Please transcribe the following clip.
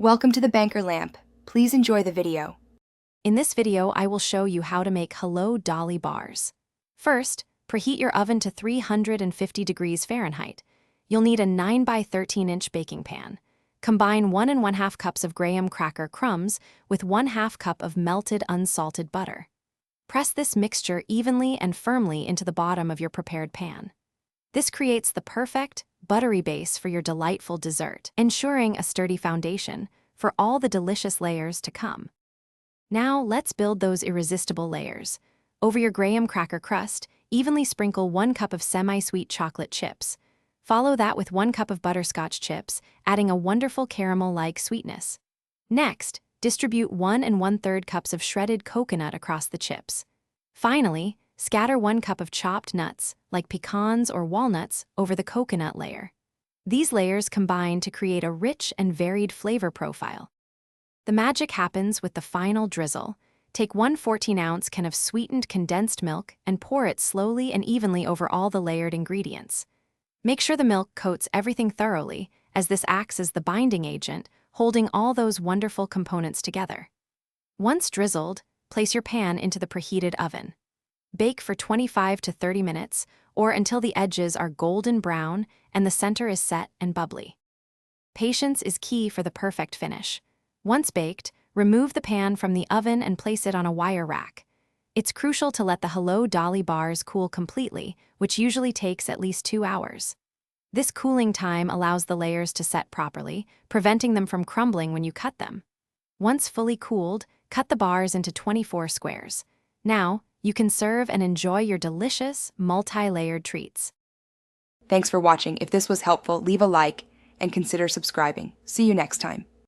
Welcome to the Banker Lamp. Please enjoy the video. In this video, I will show you how to make Hello Dolly bars. First, preheat your oven to 350 degrees Fahrenheit. You'll need a 9 by 13-inch baking pan. Combine 1 1/2 cups of graham cracker crumbs with 1/2 cup of melted unsalted butter. Press this mixture evenly and firmly into the bottom of your prepared pan. This creates the perfect, buttery base for your delightful dessert, ensuring a sturdy foundation for all the delicious layers to come. Now, let's build those irresistible layers. Over your graham cracker crust, evenly sprinkle 1 cup of semi-sweet chocolate chips. Follow that with 1 cup of butterscotch chips, adding a wonderful caramel-like sweetness. Next, distribute 1 1/3 cups of shredded coconut across the chips. Finally, scatter 1 cup of chopped nuts, like pecans or walnuts, over the coconut layer. These layers combine to create a rich and varied flavor profile. The magic happens with the final drizzle. Take 1 14-ounce can of sweetened condensed milk and pour it slowly and evenly over all the layered ingredients. Make sure the milk coats everything thoroughly, as this acts as the binding agent, holding all those wonderful components together. Once drizzled, place your pan into the preheated oven. Bake for 25 to 30 minutes, or until the edges are golden brown and the center is set and bubbly. Patience is key for the perfect finish. Once baked, remove the pan from the oven and place it on a wire rack. It's crucial to let the Hello Dolly bars cool completely, which usually takes at least 2 hours. This cooling time allows the layers to set properly, preventing them from crumbling when you cut them. Once fully cooled, cut the bars into 24 squares. Now, you can serve and enjoy your delicious, multi-layered treats. Thanks for watching. If this was helpful, leave a like and consider subscribing. See you next time.